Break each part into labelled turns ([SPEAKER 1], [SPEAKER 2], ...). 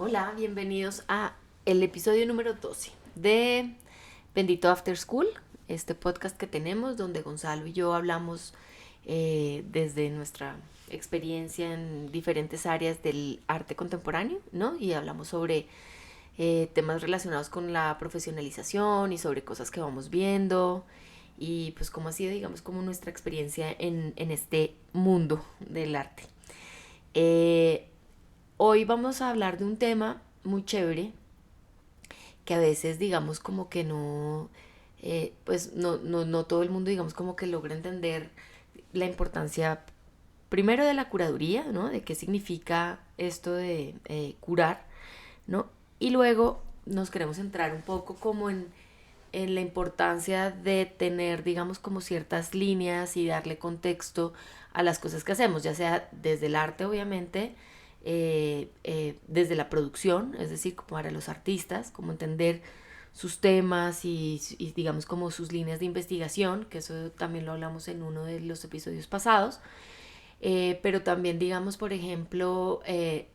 [SPEAKER 1] Hola, bienvenidos a el episodio número 12 de Bendito After School, este podcast que tenemos donde Gonzalo y yo hablamos desde nuestra experiencia en diferentes áreas del arte contemporáneo, ¿no? Y hablamos sobre temas relacionados con la profesionalización y sobre cosas que vamos viendo y pues cómo ha sido, digamos, como nuestra experiencia en este mundo del arte. Eh, Hoy vamos a hablar de un tema muy chévere que a veces digamos como que no, pues no todo el mundo digamos como que logra entender la importancia primero de la curaduría, ¿no? De qué significa esto de curar, ¿no? Y luego nos queremos entrar un poco como en la importancia de tener, digamos, como ciertas líneas y darle contexto a las cosas que hacemos, ya sea desde el arte, obviamente, desde la producción, es decir, como para los artistas, como entender sus temas y digamos como sus líneas de investigación, que eso también lo hablamos en uno de los episodios pasados, pero también digamos, por ejemplo,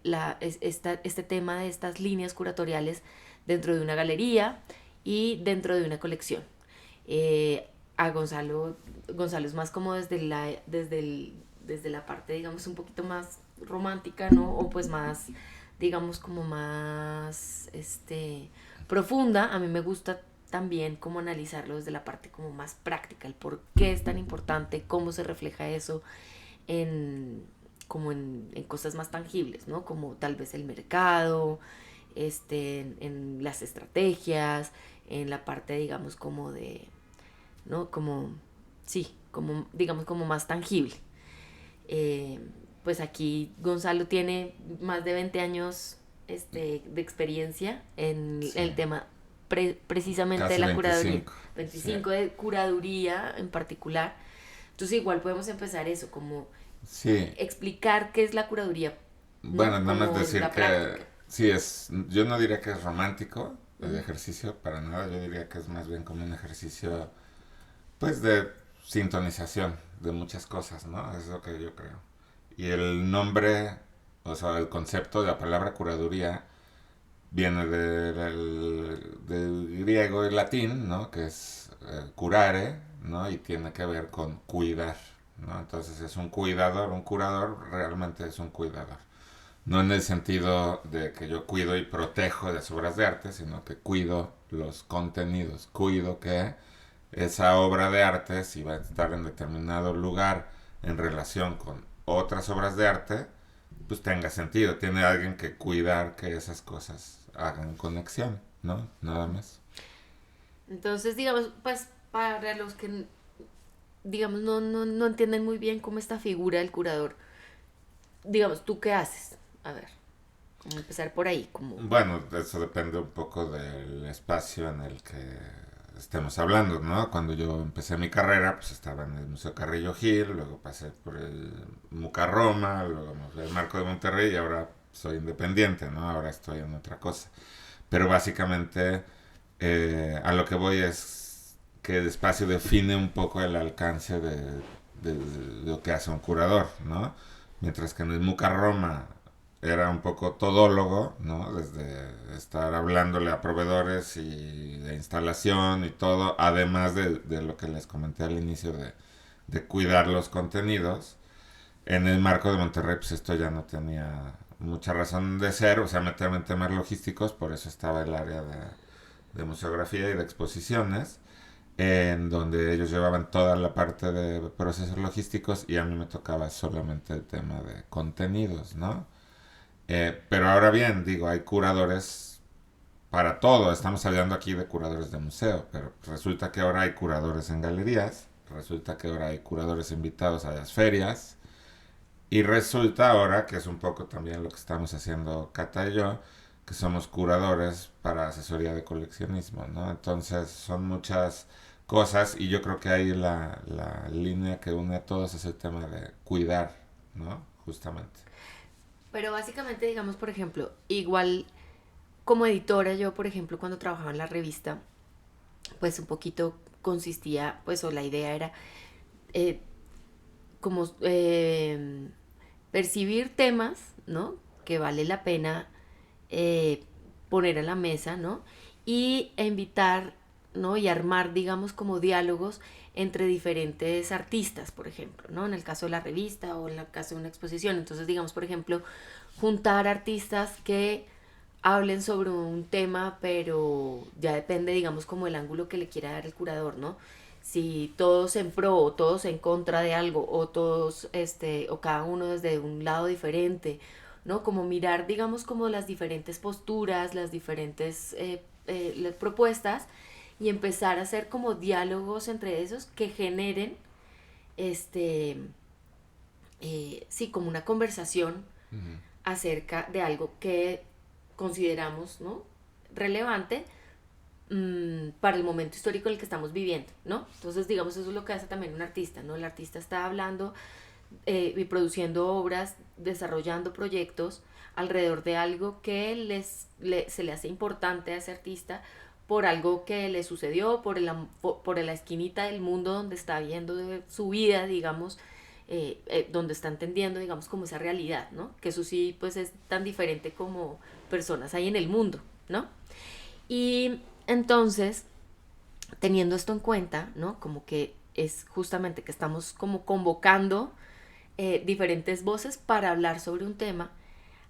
[SPEAKER 1] este tema de estas líneas curatoriales dentro de una galería y dentro de una colección. A Gonzalo es más como desde la parte, digamos, un poquito más romántica, ¿no? O pues más, digamos, como más, profunda. A mí me gusta también como analizarlo desde la parte como más práctica, el por qué es tan importante, cómo se refleja eso en, como en cosas más tangibles, ¿no? Como tal vez el mercado, en las estrategias, en la parte, digamos, como de, ¿no? Como, sí, como, digamos, como más tangible. Eh, pues aquí Gonzalo tiene más de 20 años de experiencia en
[SPEAKER 2] Sí,
[SPEAKER 1] el tema precisamente de
[SPEAKER 2] casi
[SPEAKER 1] la curaduría,
[SPEAKER 2] 25. Sí,
[SPEAKER 1] 25 de curaduría en particular. Entonces igual podemos empezar eso, como
[SPEAKER 2] sí.
[SPEAKER 1] explicar qué es la curaduría,
[SPEAKER 2] Bueno,
[SPEAKER 1] ¿no?
[SPEAKER 2] nada más
[SPEAKER 1] Como en
[SPEAKER 2] decir
[SPEAKER 1] la
[SPEAKER 2] que
[SPEAKER 1] práctica.
[SPEAKER 2] sí es, yo no diría que es romántico el
[SPEAKER 1] Ujú.
[SPEAKER 2] ejercicio, para nada. Yo diría que es más bien como un ejercicio, pues, de sintonización de muchas cosas, ¿no? Es lo que yo creo. Y el nombre, o sea, el concepto de la palabra curaduría viene del griego y latín, ¿no? Que es curare, ¿no? Y tiene que ver con cuidar, ¿no? Entonces es un cuidador, un curador realmente es un cuidador. No en el sentido de que yo cuido y protejo de las obras de arte, sino que cuido los contenidos, cuido que esa obra de arte, si va a estar en determinado lugar en relación con otras obras de arte, pues tenga sentido. Tiene alguien que cuidar que esas cosas hagan conexión, ¿no? Nada más.
[SPEAKER 1] Entonces, digamos, pues para los que, digamos, no entienden muy bien cómo esta figura del curador, digamos, ¿tú qué haces? A ver, como empezar por ahí, como...
[SPEAKER 2] Bueno, eso depende un poco del espacio en el que estemos hablando, ¿no? Cuando yo empecé mi carrera, pues estaba en el Museo Carrillo Gil, luego pasé por el Muca Roma, luego me fui al Marco de Monterrey y ahora soy independiente, ¿no? Ahora estoy en otra cosa. Pero básicamente a lo que voy es que el espacio define un poco el alcance de lo que hace un curador, ¿no? Mientras que en el Muca Roma era un poco todólogo, ¿no? Desde estar hablándole a proveedores y de instalación y todo, además de lo que les comenté al inicio de cuidar los contenidos. En el marco de Monterrey, pues esto ya no tenía mucha razón de ser, o sea, meterme en temas logísticos, por eso estaba el área de museografía y de exposiciones, en donde ellos llevaban toda la parte de procesos logísticos y a mí me tocaba solamente el tema de contenidos, ¿no? Pero ahora bien, digo, hay curadores para todo. Estamos hablando aquí de curadores de museo, pero resulta que ahora hay curadores en galerías, resulta que ahora hay curadores invitados a las ferias, y resulta ahora, que es un poco también lo que estamos haciendo Cata y yo, que somos curadores para asesoría de coleccionismo, ¿no? Entonces son muchas cosas y yo creo que ahí la línea que une a todos es el tema de cuidar, ¿no? Justamente.
[SPEAKER 1] Pero básicamente, digamos, por ejemplo, igual como editora, yo, por ejemplo, cuando trabajaba en la revista, pues un poquito consistía, pues, o la idea era eh, como percibir temas, ¿no? Que vale la pena eh, poner a la mesa, ¿no? E invitar, ¿no? Y armar, digamos, como diálogos entre diferentes artistas, por ejemplo, ¿no? En el caso de la revista o en el caso de una exposición. Entonces, digamos, por ejemplo, juntar artistas que hablen sobre un tema, pero ya depende, digamos, como el ángulo que le quiera dar el curador, ¿no? Si todos en pro o todos en contra de algo, o todos, o cada uno desde un lado diferente, ¿no? Como mirar, digamos, como las diferentes posturas, las diferentes las propuestas, y empezar a hacer como diálogos entre esos que generen, este, sí, como una conversación
[SPEAKER 2] Ujú.
[SPEAKER 1] acerca de algo que consideramos, ¿no? Relevante para el momento histórico en el que estamos viviendo, ¿no? Entonces, digamos, eso es lo que hace también un artista, ¿no? El artista está hablando y produciendo obras, desarrollando proyectos alrededor de algo que se le hace importante a ese artista por algo que le sucedió, por la esquinita del mundo donde está viendo su vida, digamos, donde está entendiendo, digamos, como esa realidad, ¿no? Que eso sí, pues es tan diferente como personas hay en el mundo, ¿no? Y entonces, teniendo esto en cuenta, ¿no? Como que es justamente que estamos como convocando diferentes voces para hablar sobre un tema,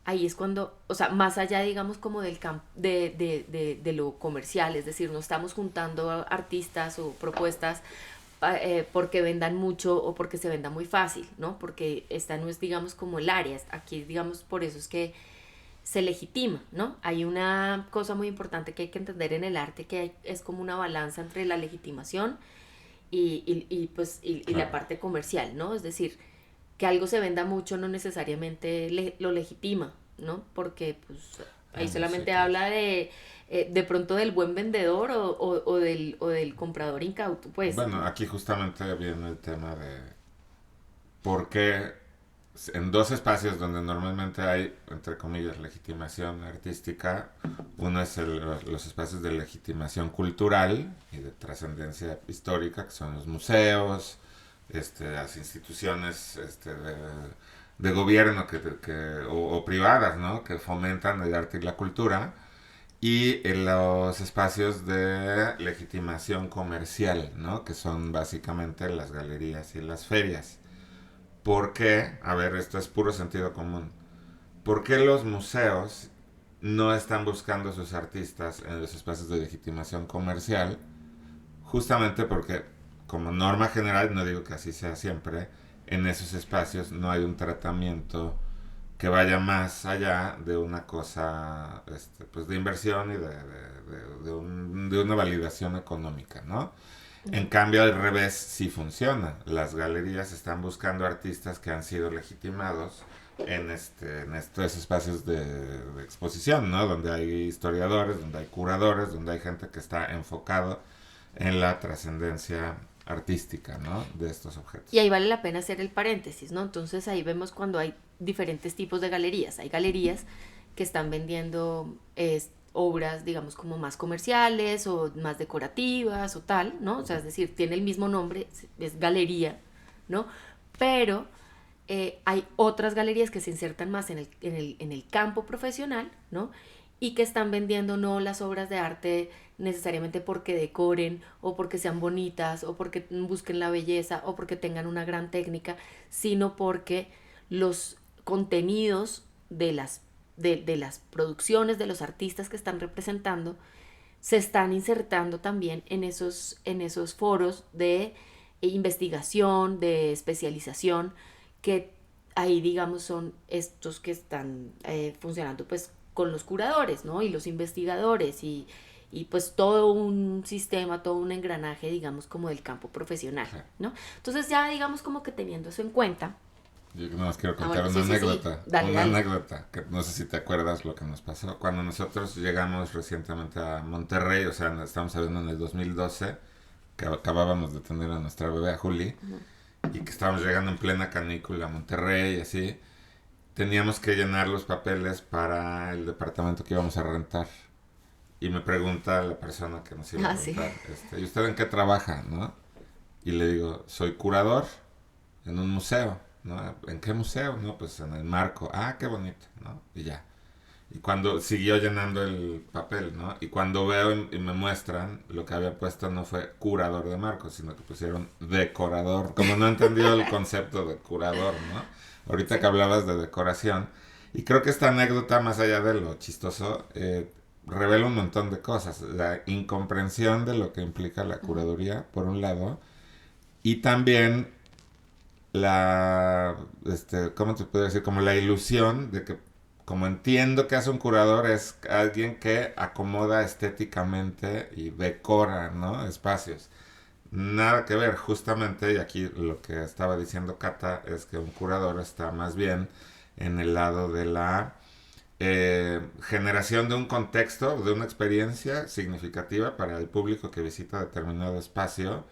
[SPEAKER 1] ahí es cuando, o sea, más allá, digamos, como del campo de lo comercial, es decir, no estamos juntando artistas o propuestas porque vendan mucho o porque se venda muy fácil, ¿no? Porque esta no es, digamos, como el área, aquí, digamos, por eso es que se legitima, ¿no? Hay una cosa muy importante que hay que entender en el arte, que es como una balanza entre la legitimación y la
[SPEAKER 2] Claro.
[SPEAKER 1] parte comercial, ¿no? Es decir, que algo se venda mucho no necesariamente lo legitima, ¿no? Porque pues ahí
[SPEAKER 2] Ah, no, sí,
[SPEAKER 1] solamente
[SPEAKER 2] claro.
[SPEAKER 1] habla de pronto del buen vendedor o del comprador incauto, pues,
[SPEAKER 2] Bueno,
[SPEAKER 1] ¿no?
[SPEAKER 2] aquí justamente viene el tema de por qué en dos espacios donde normalmente hay, entre comillas, legitimación artística, uno es los espacios de legitimación cultural y de trascendencia histórica, que son los museos, las instituciones de gobierno o privadas, ¿no? Que fomentan el arte y la cultura, y en los espacios de legitimación comercial, ¿no? Que son básicamente las galerías y las ferias. ¿Por qué? A ver, esto es puro sentido común. ¿Por qué los museos no están buscando a sus artistas en los espacios de legitimación comercial? Justamente porque, como norma general, no digo que así sea siempre, en esos espacios no hay un tratamiento que vaya más allá de una cosa pues de inversión y de una validación económica, ¿no? En cambio, al revés sí funciona. Las galerías están buscando artistas que han sido legitimados en estos espacios de exposición, ¿no? Donde hay historiadores, donde hay curadores, donde hay gente que está enfocado en la trascendencia artística, ¿no? De estos
[SPEAKER 1] Y
[SPEAKER 2] objetos.
[SPEAKER 1] ahí vale la pena hacer el paréntesis, ¿no? Entonces ahí vemos cuando hay diferentes tipos de galerías. Hay galerías que están vendiendo obras, digamos, como más comerciales o más decorativas o tal, ¿no? O sea, es decir, tiene el mismo nombre, es galería, ¿no? Pero hay otras galerías que se insertan más en el campo profesional, ¿no? Y que están vendiendo no las obras de arte necesariamente porque decoren o porque sean bonitas o porque busquen la belleza o porque tengan una gran técnica, sino porque los contenidos de las producciones de los artistas que están representando se están insertando también en esos foros de investigación, de especialización, que ahí digamos son estos que están funcionando pues con los curadores, ¿no? Y los investigadores y pues todo un sistema, todo un engranaje, digamos, como del campo profesional,
[SPEAKER 2] Sí.
[SPEAKER 1] ¿no? Entonces ya digamos como que teniendo eso en cuenta.
[SPEAKER 2] Yo nada más quiero
[SPEAKER 1] Ah,
[SPEAKER 2] contar
[SPEAKER 1] bueno, sí, sí, sí, dale,
[SPEAKER 2] una
[SPEAKER 1] dale.
[SPEAKER 2] anécdota, que no sé si te acuerdas lo que nos pasó. Cuando nosotros llegamos recientemente a Monterrey, o sea, estamos hablando en el 2012, que acabábamos de tener a nuestra bebé, a Juli, y que estábamos llegando en plena canícula a Monterrey y así, teníamos que llenar los papeles para el departamento que íbamos a rentar. Y me pregunta la persona que nos iba a
[SPEAKER 1] Ah, sí.
[SPEAKER 2] rentar, ¿y usted en qué trabaja, no? Y le digo, soy curador en un museo, ¿no? ¿En qué museo? No, pues en el Marco. Ah, qué bonito, ¿no? Y ya. Y cuando siguió llenando el papel, ¿no? Y cuando veo y me muestran, lo que había puesto no fue curador de marcos, sino que pusieron decorador. Como no entendió el concepto de curador, ¿no? Ahorita que
[SPEAKER 1] Sí.
[SPEAKER 2] hablabas de decoración. Y creo que esta anécdota, más allá de lo chistoso, revela un montón de cosas. La incomprensión de lo que implica la
[SPEAKER 1] Ujú.
[SPEAKER 2] curaduría, por un lado, y también ¿cómo te puedo decir? Como la ilusión de que, como entiendo que hace un curador, es alguien que acomoda estéticamente y decora, ¿no? Espacios. Nada que ver, justamente, y aquí lo que estaba diciendo Cata es que un curador está más bien en el lado de la generación de un contexto, de una experiencia significativa para el público que visita determinado espacio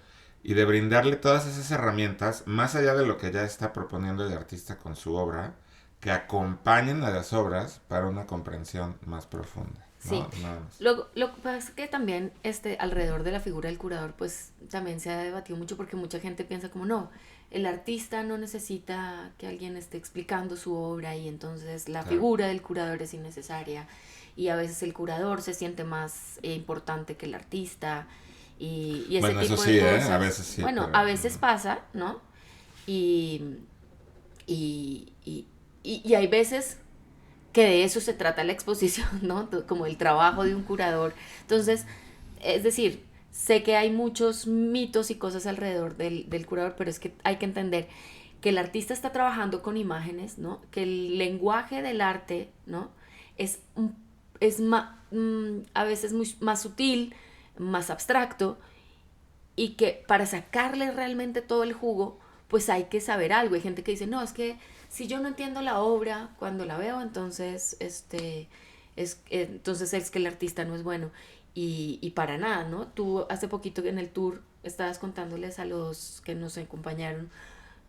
[SPEAKER 2] y de brindarle todas esas herramientas, más allá de lo que ya está proponiendo el artista con su obra, que acompañen a las obras para una comprensión más profunda,
[SPEAKER 1] Sí,
[SPEAKER 2] ¿no? Nada más.
[SPEAKER 1] lo que pasa es que también alrededor de la figura del curador pues también se ha debatido mucho porque mucha gente piensa como no, el artista no necesita que alguien esté explicando su obra y entonces la
[SPEAKER 2] Claro.
[SPEAKER 1] figura del curador es innecesaria y a veces el curador se siente más importante que el artista y ese
[SPEAKER 2] Bueno, eso
[SPEAKER 1] tipo de
[SPEAKER 2] sí, ¿eh? A
[SPEAKER 1] cosas.
[SPEAKER 2] veces sí,
[SPEAKER 1] Bueno,
[SPEAKER 2] pero...
[SPEAKER 1] a veces pasa, ¿no? Y, y, y, y hay veces que de eso se trata la exposición, ¿no? Como el trabajo de un curador. Entonces, es decir, sé que hay muchos mitos y cosas alrededor del curador, pero es que hay que entender que el artista está trabajando con imágenes, ¿no? Que el lenguaje del arte, ¿no? Es, es a veces más sutil, más abstracto, y que para sacarle realmente todo el jugo, pues hay que saber algo. Hay gente que dice, no, es que si yo no entiendo la obra cuando la veo, entonces, entonces es que el artista no es bueno. Y para nada, ¿no? Tú hace poquito en el tour estabas contándoles a los que nos acompañaron,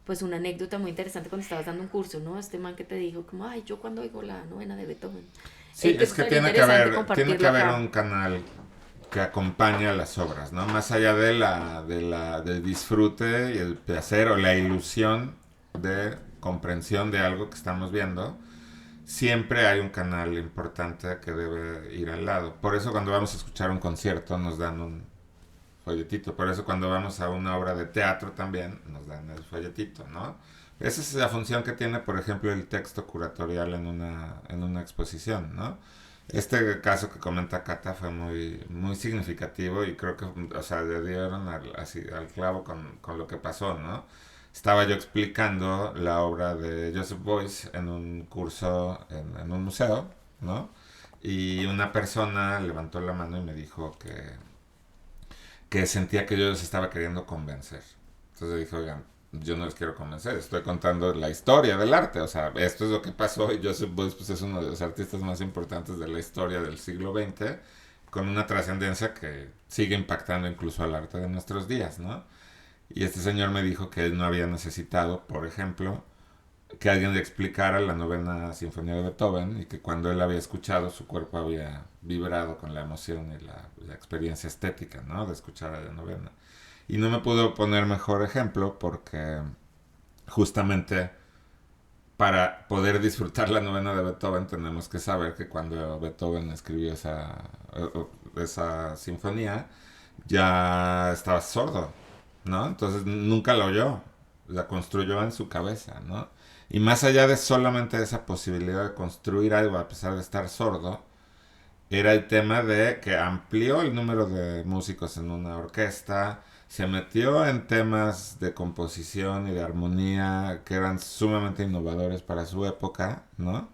[SPEAKER 1] pues una anécdota muy interesante cuando estabas dando un curso, ¿no? Este man que te dijo, como, ay, yo cuando oigo la novena de Beethoven.
[SPEAKER 2] Sí,
[SPEAKER 1] Que
[SPEAKER 2] es
[SPEAKER 1] eso
[SPEAKER 2] que
[SPEAKER 1] estaría interesante
[SPEAKER 2] tiene que
[SPEAKER 1] compartirlo
[SPEAKER 2] haber
[SPEAKER 1] acá.
[SPEAKER 2] un canal que acompaña las obras, ¿no? Más allá del disfrute y el placer o la ilusión de comprensión de algo que estamos viendo, siempre hay un canal importante que debe ir al lado. Por eso cuando vamos a escuchar un concierto nos dan un folletito. Por eso cuando vamos a una obra de teatro también nos dan el folletito, ¿no? Esa es la función que tiene, por ejemplo, el texto curatorial en una exposición, ¿no? Este caso que comenta Cata fue muy significativo y creo que, o sea, le dieron así, al clavo con lo que pasó, ¿no? Estaba yo explicando la obra de Joseph Beuys en un curso en un museo, ¿no? Y una persona levantó la mano y me dijo que sentía que yo les estaba queriendo convencer. Entonces dije, oigan, yo no les quiero convencer, estoy contando la historia del arte, o sea, esto es lo que pasó y Joseph Beuys pues, es uno de los artistas más importantes de la historia del siglo XX, con una trascendencia que sigue impactando incluso al arte de nuestros días, ¿no? Y este señor me dijo que él no había necesitado, por ejemplo, que alguien le explicara la novena sinfonía de Beethoven y que cuando él había escuchado su cuerpo había vibrado con la emoción y la experiencia estética, ¿no? De escuchar a la novena. Y no me pudo poner mejor ejemplo porque justamente para poder disfrutar la novena de Beethoven tenemos que saber que cuando Beethoven escribió esa sinfonía ya estaba sordo, ¿no? Entonces nunca la oyó, la construyó en su cabeza, ¿no? Y más allá de solamente esa posibilidad de construir algo a pesar de estar sordo, era el tema de que amplió el número de músicos en una orquesta, se metió en temas de composición y de armonía que eran sumamente innovadores para su época, ¿no?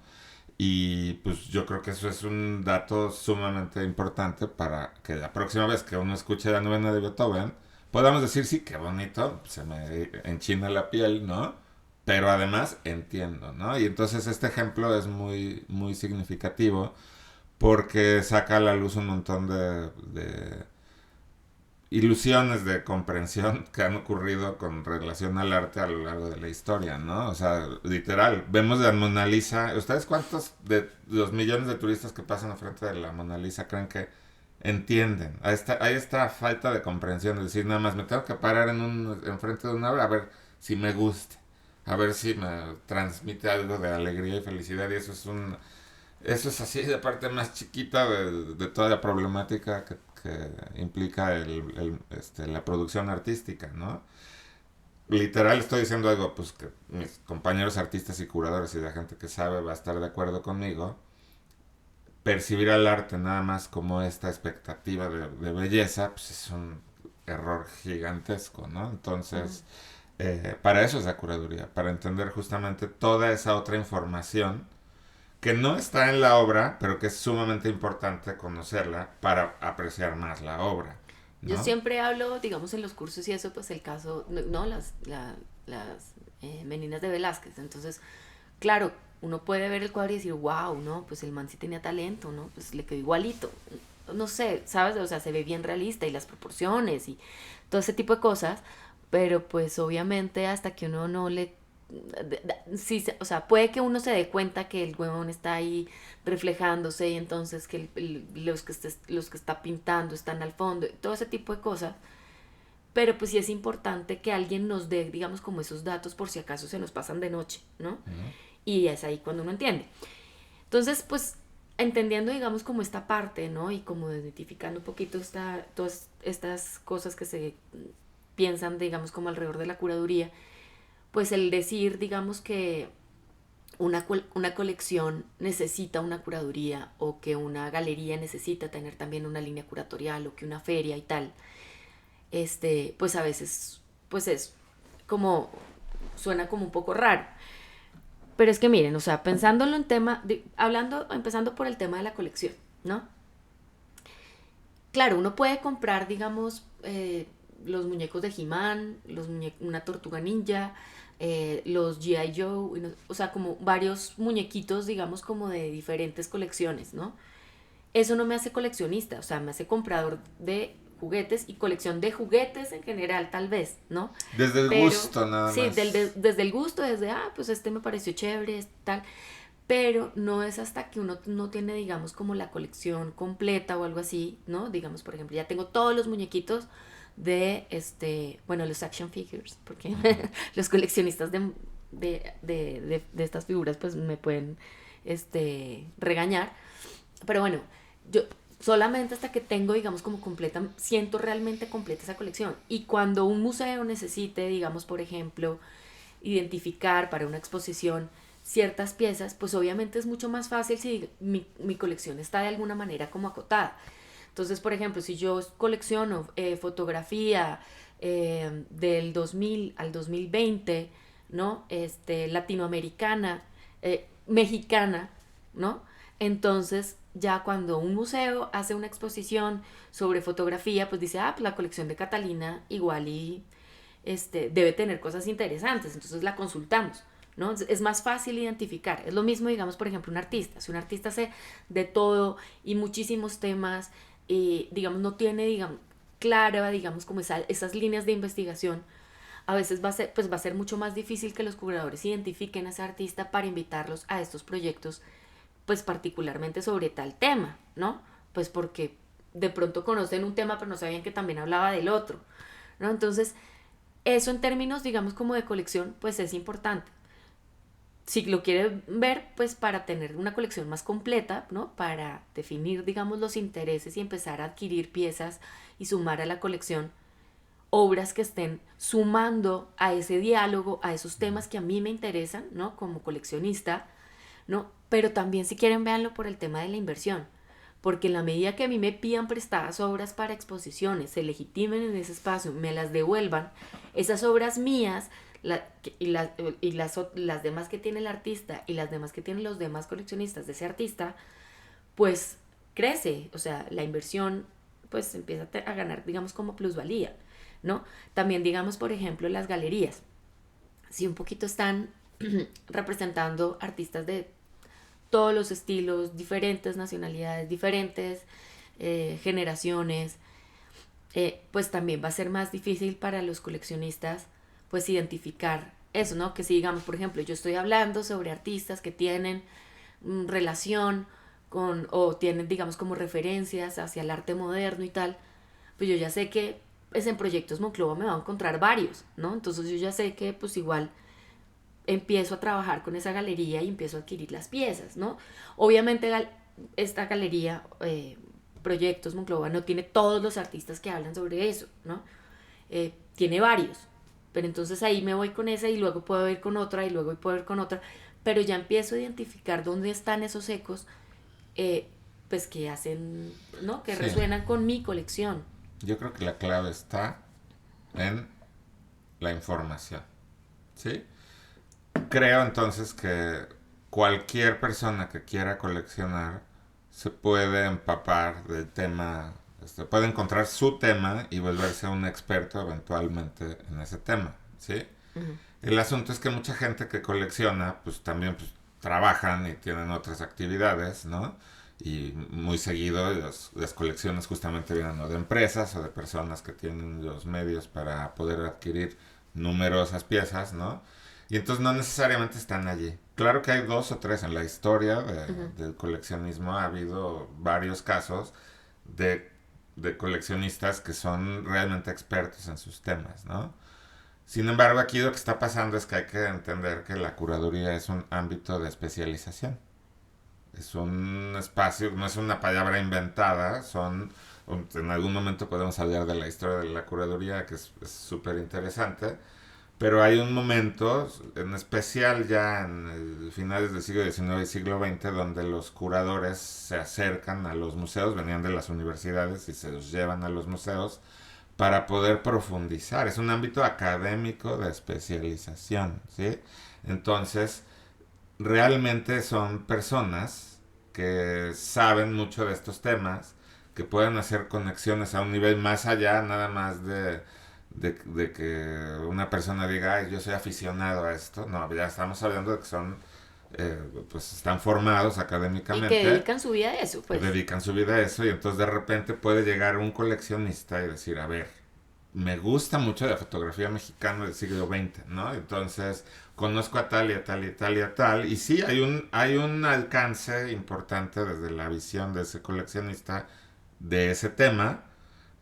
[SPEAKER 2] Y pues yo creo que eso es un dato sumamente importante para que la próxima vez que uno escuche la novena de Beethoven, podamos decir, sí, qué bonito, se me enchina la piel, ¿no? Pero además entiendo, ¿no? Y entonces este ejemplo es muy significativo porque saca a la luz un montón de ilusiones de comprensión que han ocurrido con relación al arte a lo largo de la historia, ¿no? O sea, literal, vemos la Mona Lisa. ¿Ustedes cuántos de los millones de turistas que pasan frente de la Mona Lisa creen que entienden? Hay esta falta de comprensión, es decir, nada más me tengo que parar enfrente de una obra a ver si me gusta, a ver si me transmite algo de alegría y felicidad, y eso es Eso es así de parte más chiquita de toda la problemática que implica la producción artística, ¿no? Literal estoy diciendo algo pues que mis compañeros artistas y curadores y la gente que sabe va a estar de acuerdo conmigo. Percibir al arte nada más como esta expectativa de belleza, pues es un error gigantesco, ¿no? Entonces, para eso es la curaduría, para entender justamente toda esa otra información que no está en la obra, pero que es sumamente importante conocerla para apreciar más la obra,
[SPEAKER 1] Yo
[SPEAKER 2] ¿no?
[SPEAKER 1] siempre hablo, digamos, en los cursos y eso, pues el caso, no, las meninas de Velázquez. Entonces, claro, uno puede ver el cuadro y decir, wow, ¿no? Pues el man sí tenía talento, ¿no? Pues le quedó igualito. No sé, ¿sabes? O sea, se ve bien realista y las proporciones y todo ese tipo de cosas, pero pues obviamente hasta que uno no le... Sí, o sea, puede que uno se dé cuenta que el huevón está ahí reflejándose y entonces que los que está pintando están al fondo, todo ese tipo de cosas, pero pues sí es importante que alguien nos dé, digamos, como esos datos por si acaso se nos pasan de noche, ¿no?
[SPEAKER 2] ¿No?
[SPEAKER 1] Y es ahí cuando uno entiende. Entonces, pues entendiendo, digamos, como esta parte, ¿no? Y como identificando un poquito todas estas cosas que se piensan, digamos, como alrededor de la curaduría, pues el decir, digamos, que una colección necesita una curaduría o que una galería necesita tener también una línea curatorial o que una feria y tal, pues a veces, pues es como, suena como un poco raro. Pero es que miren, o sea, pensándolo en empezando por el tema de la colección, ¿no? Claro, uno puede comprar, digamos, los muñecos de He-Man, una tortuga ninja, los G.I. Joe, o sea, como varios muñequitos, digamos, como de diferentes colecciones, ¿no? Eso no me hace coleccionista, o sea, me hace comprador de juguetes y colección de juguetes en general, tal vez, ¿no?
[SPEAKER 2] Desde el
[SPEAKER 1] Pero
[SPEAKER 2] gusto nada
[SPEAKER 1] sí,
[SPEAKER 2] más.
[SPEAKER 1] desde el gusto, pues este me pareció chévere, tal, pero no es hasta que uno no tiene, digamos, como la colección completa o algo así, ¿no? Digamos, por ejemplo, ya tengo todos los muñequitos de, bueno, los action figures, porque
[SPEAKER 2] Ujú.
[SPEAKER 1] los coleccionistas de estas figuras, pues me pueden, regañar, pero bueno, yo solamente hasta que tengo, digamos, como completa, siento realmente completa esa colección. Y cuando un museo necesite, digamos, por ejemplo, identificar para una exposición ciertas piezas, pues obviamente es mucho más fácil si mi colección está de alguna manera como acotada. Entonces, por ejemplo, si yo colecciono fotografía del 2000 al 2020, ¿no? Latinoamericana, mexicana, ¿no? Entonces, ya cuando un museo hace una exposición sobre fotografía, pues dice, pues la colección de Catalina igual y debe tener cosas interesantes, entonces la consultamos, ¿no? Es más fácil identificar. Es lo mismo, digamos, por ejemplo, un artista. Si un artista hace de todo y muchísimos temas, y, digamos, no tiene, digamos, clara, digamos, como esas líneas de investigación, a veces va a ser mucho más difícil que los curadores identifiquen a ese artista para invitarlos a estos proyectos, pues particularmente sobre tal tema, ¿no? Pues porque de pronto conocen un tema pero no sabían que también hablaba del otro, ¿no? Entonces, eso en términos, digamos, como de colección, pues es importante. Si lo quiere ver, pues para tener una colección más completa, ¿no? Para definir, digamos, los intereses y empezar a adquirir piezas y sumar a la colección obras que estén sumando a ese diálogo, a esos temas que a mí me interesan, ¿no? Como coleccionista, ¿no? Pero también si quieren véanlo por el tema de la inversión, porque en la medida que a mí me pidan prestadas obras para exposiciones, se legitimen en ese espacio, me las devuelvan, esas obras mías las demás que tiene el artista y las demás que tienen los demás coleccionistas de ese artista, pues crece, o sea, la inversión pues empieza a ganar, digamos, como plusvalía, ¿no? También, digamos, por ejemplo, las galerías, si un poquito están representando artistas de todos los estilos, diferentes nacionalidades, diferentes generaciones, pues también va a ser más difícil para los coleccionistas pues identificar eso, ¿no? Que si digamos, por ejemplo, yo estoy hablando sobre artistas que tienen relación con, o tienen, digamos, como referencias hacia el arte moderno y tal, pues yo ya sé que pues en Proyectos Monclova me va a encontrar varios, ¿no? Entonces yo ya sé que pues igual empiezo a trabajar con esa galería y empiezo a adquirir las piezas, ¿no? Obviamente esta galería, Proyectos Monclova, no tiene todos los artistas que hablan sobre eso, ¿no? Tiene varios, pero entonces ahí me voy con esa y luego puedo ir con otra y luego puedo ir con otra, pero ya empiezo a identificar dónde están esos ecos, pues que hacen, ¿no? Que
[SPEAKER 2] Sí,
[SPEAKER 1] resuenan con mi colección.
[SPEAKER 2] yo creo que la clave está en la información, ¿sí? Creo entonces que cualquier persona que quiera coleccionar se puede empapar del tema, puede encontrar su tema y volverse un experto eventualmente en ese tema, ¿sí?
[SPEAKER 1] Ujú.
[SPEAKER 2] El asunto es que mucha gente que colecciona, pues también pues, trabajan y tienen otras actividades, ¿no? Y muy seguido las colecciones justamente vienen o de empresas o de personas que tienen los medios para poder adquirir numerosas piezas, ¿no? Y entonces no necesariamente están allí. Claro que hay dos o tres en la historia
[SPEAKER 1] Ujú.
[SPEAKER 2] del coleccionismo. Ha habido varios casos de, de coleccionistas que son realmente expertos en sus temas, ¿no? Sin embargo, aquí lo que está pasando es que hay que entender que la curaduría es un ámbito de especialización. Es un espacio, no es una palabra inventada, en algún momento podemos hablar de la historia de la curaduría, que es súper interesante, pero hay un momento, en especial ya en el finales del siglo XIX y siglo XX, donde los curadores se acercan a los museos, venían de las universidades y se los llevan a los museos para poder profundizar. Es un ámbito académico de especialización, ¿sí? Entonces, realmente son personas que saben mucho de estos temas, que pueden hacer conexiones a un nivel más allá, nada más de que una persona diga, ay, yo soy aficionado a esto. No, ya estamos hablando de que son, pues están formados
[SPEAKER 1] Y que
[SPEAKER 2] académicamente,
[SPEAKER 1] dedican su vida a eso, pues.
[SPEAKER 2] dedican su vida a eso y entonces de repente puede llegar un coleccionista y decir, a ver, me gusta mucho la fotografía mexicana del siglo XX, ¿no? Entonces, conozco a tal y a tal y a tal y a tal, y sí, hay un alcance importante desde la visión de ese coleccionista de ese tema,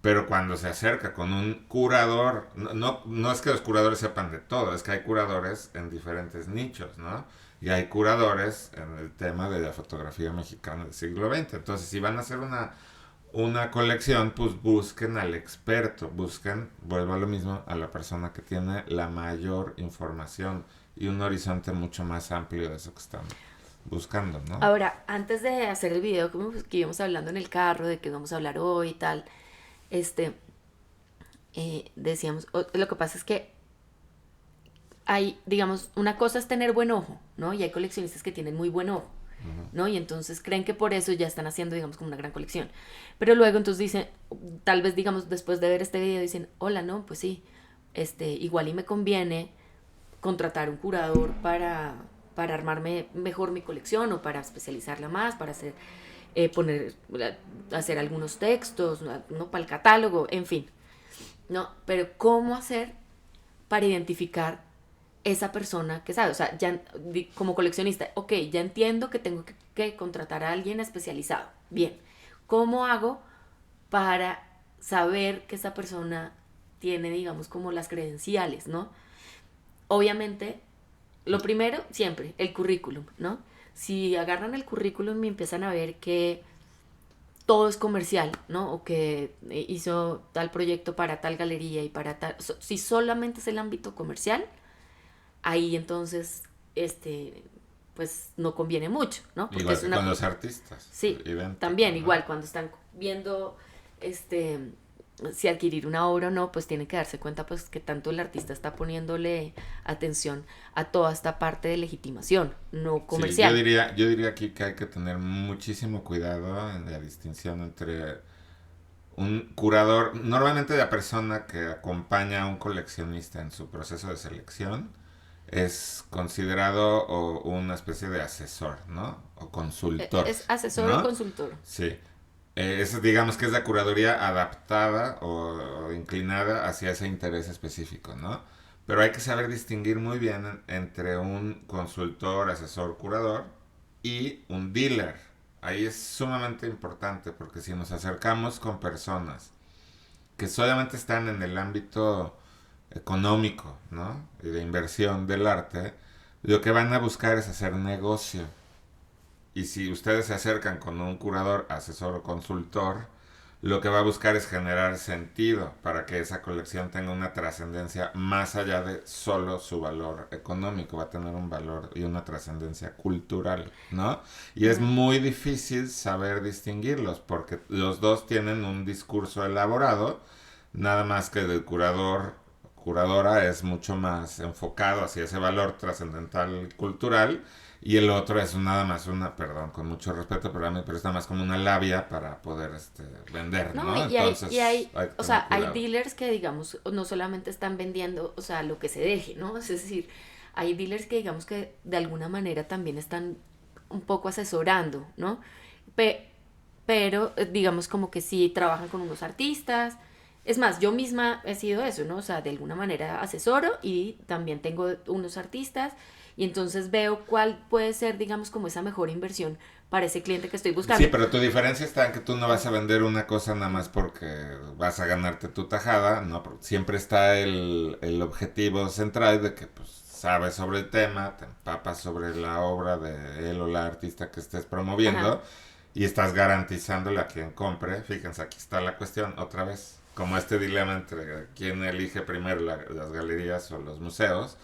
[SPEAKER 2] pero cuando se acerca con un curador, no es que los curadores sepan de todo, es que hay curadores en diferentes nichos, ¿no? Y hay curadores en el tema de la fotografía mexicana del siglo XX. Entonces, si van a hacer una colección, pues busquen al experto, busquen, vuelvo a lo mismo, a la persona que tiene la mayor información y un horizonte mucho más amplio de eso que están buscando, ¿no?
[SPEAKER 1] Ahora, antes de hacer el video que íbamos hablando en el carro, de que vamos a hablar hoy y tal, este, decíamos, lo que pasa es que hay, digamos, una cosa es tener buen ojo, ¿no? Y hay coleccionistas que tienen muy buen ojo, ¿no? Y entonces creen que por eso ya están haciendo, digamos, como una gran colección. Pero luego entonces dicen, tal vez, digamos, después de ver este video dicen, hola, no, pues sí, igual y me conviene contratar un curador para armarme mejor mi colección o para especializarla más, para hacer, hacer algunos textos, ¿no? Para el catálogo, en fin, ¿no? Pero ¿cómo hacer para identificar esa persona que sabe? O sea, ya como coleccionista, ok, ya entiendo que tengo que contratar a alguien especializado. Bien, ¿cómo hago para saber que esa persona tiene, digamos, como las credenciales, ¿no? Obviamente, lo primero, siempre, el currículum, ¿no? Si agarran el currículum y empiezan a ver que todo es comercial, ¿no? O que hizo tal proyecto para tal galería y para tal... Si solamente es el ámbito comercial, ahí entonces, pues no conviene mucho, ¿no? Porque
[SPEAKER 2] Igual
[SPEAKER 1] es
[SPEAKER 2] que
[SPEAKER 1] una...
[SPEAKER 2] con los artistas,
[SPEAKER 1] Sí,
[SPEAKER 2] idéntico,
[SPEAKER 1] también,
[SPEAKER 2] ¿no?
[SPEAKER 1] igual, cuando están viendo, si adquirir una obra o no, pues tienen que darse cuenta, pues, que tanto el artista está poniéndole atención a toda esta parte de legitimación, no
[SPEAKER 2] Sí,
[SPEAKER 1] comercial.
[SPEAKER 2] yo diría aquí que hay que tener muchísimo cuidado en la distinción entre un curador, normalmente la persona que acompaña a un coleccionista en su proceso de selección es considerado una especie de asesor, ¿no? O consultor,
[SPEAKER 1] Es asesor o
[SPEAKER 2] ¿no?
[SPEAKER 1] consultor.
[SPEAKER 2] Sí. Digamos que es la curaduría adaptada o inclinada hacia ese interés específico, ¿no? Pero hay que saber distinguir muy bien entre un consultor, asesor, curador y un dealer. Ahí es sumamente importante porque si nos acercamos con personas que solamente están en el ámbito económico, ¿no? Y de inversión del arte, lo que van a buscar es hacer negocio. Y si ustedes se acercan con un curador, asesor o consultor, lo que va a buscar es generar sentido para que esa colección tenga una trascendencia más allá de solo su valor económico. Va a tener un valor y una trascendencia cultural, ¿no? Y es
[SPEAKER 1] Ujú.
[SPEAKER 2] muy difícil saber distinguirlos porque los dos tienen un discurso elaborado, nada más que el curador curadora es mucho más enfocado hacia ese valor trascendental cultural y el otro es nada más una, perdón, con mucho respeto para mí, pero es nada más como una labia para poder vender,
[SPEAKER 1] No,
[SPEAKER 2] ¿no? Entonces hay que
[SPEAKER 1] o
[SPEAKER 2] tener
[SPEAKER 1] sea, hay
[SPEAKER 2] cuidado.
[SPEAKER 1] dealers que, digamos, no solamente están vendiendo, o sea, lo que se deje, ¿no? Es decir, hay dealers que, digamos, que de alguna manera también están un poco asesorando, ¿no? Pe- pero, digamos, como que sí trabajan con unos artistas. Es más, yo misma he sido eso, ¿no? O sea, de alguna manera asesoro y también tengo unos artistas y entonces veo cuál puede ser, digamos, como esa mejor inversión para ese cliente que estoy
[SPEAKER 2] Sí,
[SPEAKER 1] buscando.
[SPEAKER 2] pero tu diferencia está en que tú no vas a vender una cosa nada más porque vas a ganarte tu tajada, ¿no? Porque siempre está el objetivo central de que pues sabes sobre el tema, te empapas sobre la obra de él o la artista que estés
[SPEAKER 1] Ajá.
[SPEAKER 2] promoviendo y estás garantizándole a quien compre. Fíjense, aquí está la cuestión otra vez. Como este dilema entre quién elige primero las galerías o los museos,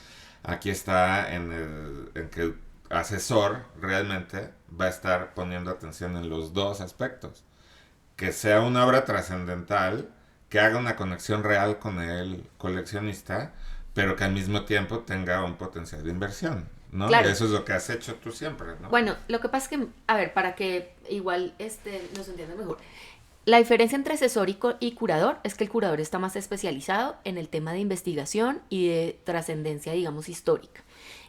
[SPEAKER 2] aquí está en que el asesor realmente va a estar poniendo atención en los dos aspectos. Que sea una obra trascendental, que haga una conexión real con el coleccionista, pero que al mismo tiempo tenga un potencial de inversión, ¿no?
[SPEAKER 1] Claro.
[SPEAKER 2] Eso es lo que has hecho tú siempre, ¿no?
[SPEAKER 1] Bueno, lo que pasa es que, a ver, para que igual nos entienda mejor. La diferencia entre asesor y curador es que el curador está más especializado en el tema de investigación y de trascendencia, digamos, histórica.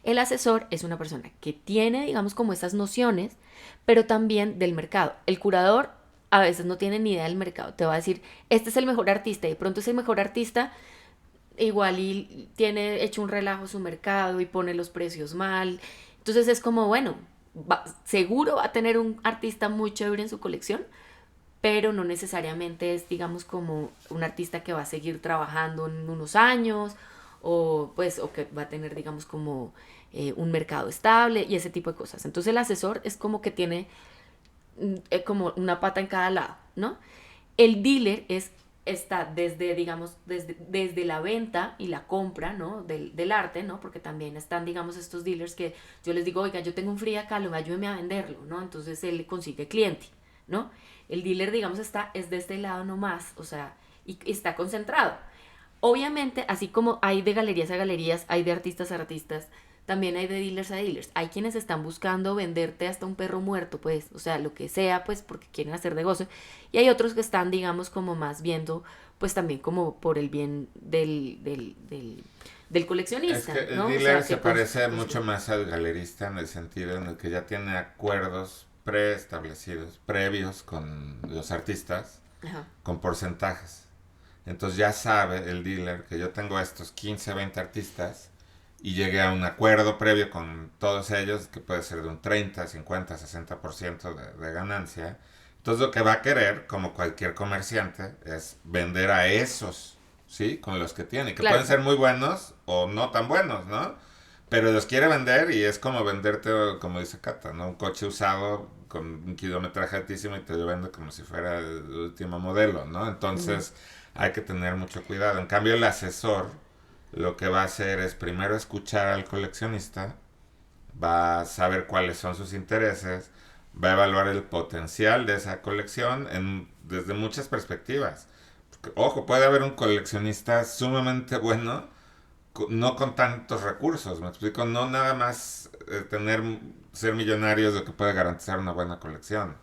[SPEAKER 1] El asesor es una persona que tiene, digamos, como esas nociones, pero también del mercado. El curador a veces no tiene ni idea del mercado. Te va a decir, este es el mejor artista y de pronto es el mejor artista, igual y tiene hecho un relajo su mercado y pone los precios mal. Entonces es como, bueno, seguro va a tener un artista muy chévere en su colección, pero no necesariamente es, digamos, como un artista que va a seguir trabajando en unos años o pues o que va a tener, digamos, como un mercado estable y ese tipo de cosas. Entonces el asesor es como que tiene como una pata en cada lado, ¿no? El dealer está desde, digamos, desde la venta y la compra, ¿no? Del arte, ¿no? Porque también están, digamos, estos dealers que yo les digo, oiga, yo tengo un free acá, ayúdeme a venderlo, ¿no? Entonces él consigue cliente, ¿no? El dealer, digamos, es de este lado nomás, o sea, y está concentrado. Obviamente, así como hay de galerías a galerías, hay de artistas a artistas, también hay de dealers a dealers. Hay quienes están buscando venderte hasta un perro muerto, pues, o sea, lo que sea, pues, porque quieren hacer negocio. Y hay otros que están, digamos, como más viendo, pues, también como por el bien del
[SPEAKER 2] Es que
[SPEAKER 1] coleccionista,
[SPEAKER 2] el
[SPEAKER 1] ¿no? O
[SPEAKER 2] dealer
[SPEAKER 1] sea,
[SPEAKER 2] se
[SPEAKER 1] que
[SPEAKER 2] parece mucho
[SPEAKER 1] construye.
[SPEAKER 2] más al galerista en el sentido en el que ya tiene acuerdos preestablecidos, previos con los artistas,
[SPEAKER 1] Ajá.
[SPEAKER 2] con porcentajes. Entonces ya sabe el dealer que yo tengo estos 15, 20 artistas y llegué a un acuerdo previo con todos ellos que puede ser de un 30, 50, 60% de ganancia. Entonces lo que va a querer, como cualquier comerciante, es vender a esos, ¿sí? Con los que tiene, que pueden
[SPEAKER 1] Claro.
[SPEAKER 2] ser muy buenos o no tan buenos, ¿no? Pero los quiere vender y es como venderte, como dice Cata, ¿no? Un coche usado con un kilometraje altísimo y te lo vende como si fuera el último modelo, ¿no?
[SPEAKER 1] Ujú.
[SPEAKER 2] Entonces hay que tener mucho cuidado. En cambio, el asesor lo que va a hacer es primero escuchar al coleccionista, va a saber cuáles son sus intereses, va a evaluar el potencial de esa colección desde muchas perspectivas. Porque, ojo, puede haber un coleccionista sumamente bueno, no con tantos recursos, me explico, no nada más ser millonario es lo que puede garantizar una buena colección,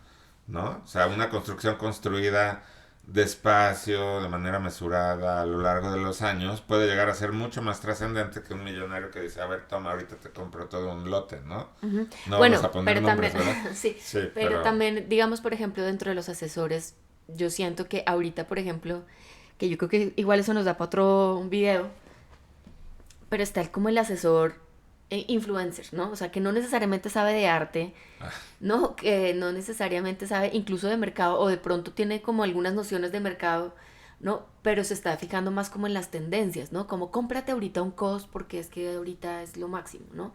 [SPEAKER 2] ¿no? O sea, una construcción construida despacio, de manera mesurada a lo largo de los años, puede llegar a ser mucho más trascendente que un millonario que dice, a ver, toma, ahorita te compro todo un lote, ¿no?
[SPEAKER 1] Ujú.
[SPEAKER 2] No vamos
[SPEAKER 1] Bueno,
[SPEAKER 2] a poner
[SPEAKER 1] pero también,
[SPEAKER 2] nombres, ¿verdad?
[SPEAKER 1] sí,
[SPEAKER 2] Sí,
[SPEAKER 1] pero
[SPEAKER 2] pero...
[SPEAKER 1] también, digamos, por ejemplo, dentro de los asesores, yo siento que ahorita, por ejemplo, que yo creo que igual eso nos da para otro video, pero está como el asesor influencer, ¿no? O sea, que no necesariamente sabe de arte, ¿no? Que no necesariamente sabe incluso de mercado o de pronto tiene como algunas nociones de mercado, ¿no? Pero se está fijando más como en las tendencias, ¿no? Como cómprate ahorita un COS porque es que ahorita es lo máximo, ¿no?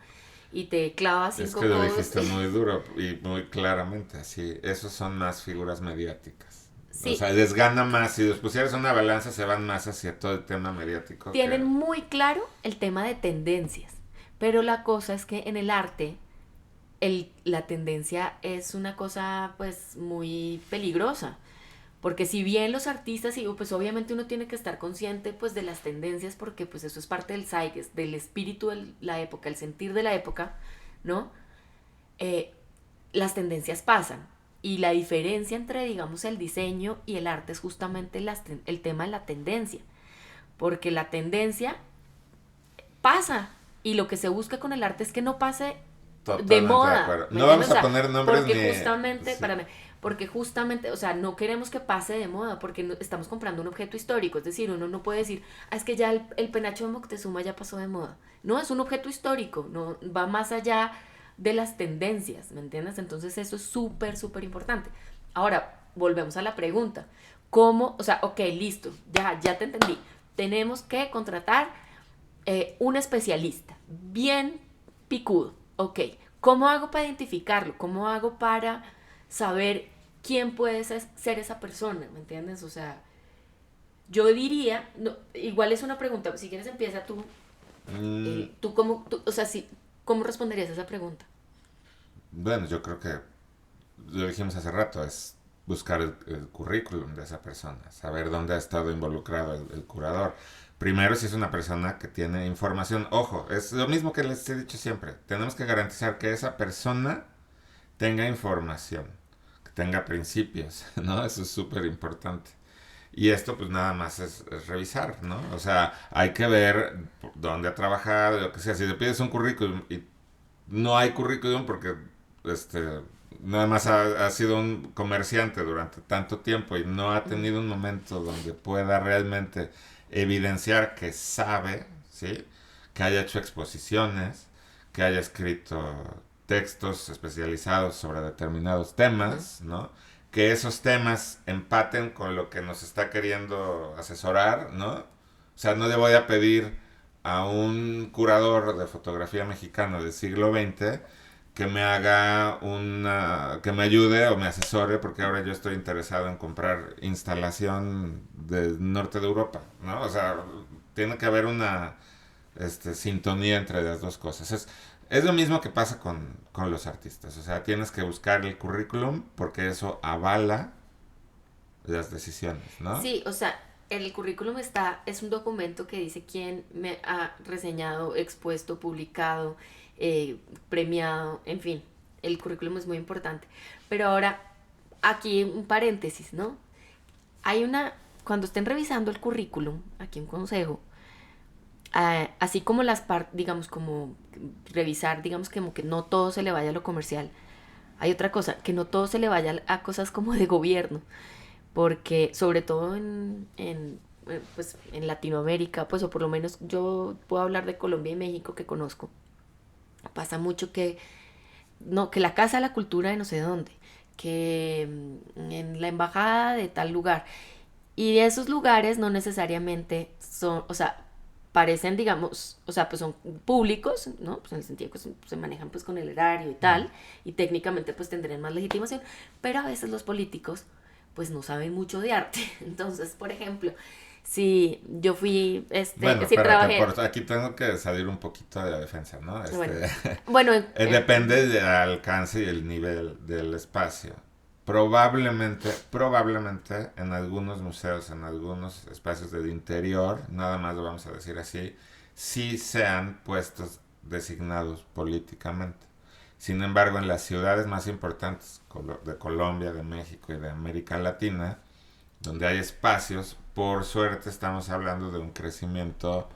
[SPEAKER 1] y te clava
[SPEAKER 2] Es
[SPEAKER 1] 5
[SPEAKER 2] que lo
[SPEAKER 1] codos.
[SPEAKER 2] dijiste muy duro y muy claramente, así. Esos son más figuras mediáticas. O
[SPEAKER 1] Sí,
[SPEAKER 2] sea, les gana más. Si los pusieras en una balanza, se van más hacia todo el tema mediático
[SPEAKER 1] tienen
[SPEAKER 2] que...
[SPEAKER 1] muy claro el tema de tendencias, pero la cosa es que en el arte la tendencia es una cosa pues muy peligrosa. Porque si bien los artistas, y pues obviamente uno tiene que estar consciente pues de las tendencias, porque pues eso es parte del zeitgeist, del espíritu de la época, el sentir de la época, ¿no? Eh, las tendencias pasan. Y la diferencia entre, digamos, el diseño y el arte es justamente el tema de la tendencia. Porque la tendencia pasa. Y lo que se busca con el arte es que no pase de
[SPEAKER 2] Totalmente de
[SPEAKER 1] moda,
[SPEAKER 2] acuerdo.
[SPEAKER 1] ¿me
[SPEAKER 2] No vamos
[SPEAKER 1] entiendes? O
[SPEAKER 2] a
[SPEAKER 1] sea,
[SPEAKER 2] poner nombres
[SPEAKER 1] porque
[SPEAKER 2] ni...
[SPEAKER 1] justamente,
[SPEAKER 2] Sí.
[SPEAKER 1] espérame, porque justamente, o sea, no queremos que pase de moda, porque estamos comprando un objeto histórico, es decir, uno no puede decir, ah, es que ya el penacho de Moctezuma ya pasó de moda. No, es un objeto histórico, no va más allá de las tendencias, ¿me entiendes? Entonces eso es súper, súper importante. Ahora, volvemos a la pregunta. ¿Cómo? O sea, ok, listo, ya te entendí. Tenemos que contratar un especialista, bien picudo, ok. ¿Cómo hago para identificarlo? ¿Cómo hago para saber quién puede ser esa persona? ¿Me entiendes? O sea, yo diría, no, igual es una pregunta, si quieres empieza tú,
[SPEAKER 2] Mm,
[SPEAKER 1] tú cómo, o sea, sí, ¿cómo responderías a esa pregunta?
[SPEAKER 2] bueno, yo creo que lo dijimos hace rato, es buscar el currículum de esa persona, saber dónde ha estado involucrado el curador. Primero, si es una persona que tiene información, ojo, es lo mismo que les he dicho siempre, tenemos que garantizar que esa persona tenga información, que tenga principios, ¿no? Eso es súper importante. Y esto pues nada más es revisar, ¿no? O sea, hay que ver dónde ha trabajado, lo que sea. Si le pides un currículum y no hay currículum porque este nada más ha sido un comerciante durante tanto tiempo y no ha
[SPEAKER 1] Mm,
[SPEAKER 2] tenido un momento donde pueda realmente evidenciar que sabe, ¿sí? Que haya hecho exposiciones, que haya escrito textos especializados sobre determinados
[SPEAKER 1] ujú.
[SPEAKER 2] temas, ¿no? Que esos temas empaten con lo que nos está queriendo asesorar, ¿no? O sea, no le voy a pedir a un curador de fotografía mexicana del siglo XX que me haga que me ayude o me asesore, porque ahora yo estoy interesado en comprar instalación del norte de Europa, ¿no? O sea, tiene que haber una sintonía entre las dos cosas. Es lo mismo que pasa con los artistas, o sea, tienes que buscar el currículum porque eso avala las decisiones, ¿no?
[SPEAKER 1] Sí, o sea, el currículum es un documento que dice quién me ha reseñado, expuesto, publicado, premiado, en fin, el currículum es muy importante. Pero ahora, aquí un paréntesis, ¿no? Hay cuando estén revisando el currículum, aquí un consejo, así como digamos, como revisar, digamos, como que no todo se le vaya a lo comercial. Hay otra cosa, que no todo se le vaya a cosas como de gobierno, porque sobre todo pues, en Latinoamérica, pues o por lo menos yo puedo hablar de Colombia y México que conozco, pasa mucho que, no, que la Casa de la Cultura de no sé dónde, que en la embajada de tal lugar, y esos lugares no necesariamente son, o sea, parecen, digamos, o sea, pues son públicos, ¿no? Pues en el sentido que se manejan pues con el erario y tal, y técnicamente pues tendrían más legitimación, pero a veces los políticos pues no saben mucho de arte. Entonces, por ejemplo, si yo fui,
[SPEAKER 2] Bueno,
[SPEAKER 1] si
[SPEAKER 2] espérate,
[SPEAKER 1] trabajé,
[SPEAKER 2] aquí tengo que salir un poquito de la defensa, ¿no?
[SPEAKER 1] bueno, bueno,
[SPEAKER 2] Depende del alcance y el nivel del espacio. Probablemente en algunos museos, en algunos espacios del interior, nada más lo vamos a decir así, sí sean puestos designados políticamente. Sin embargo, en las ciudades más importantes de Colombia, de México y de América Latina, donde hay espacios, por suerte estamos hablando de un crecimiento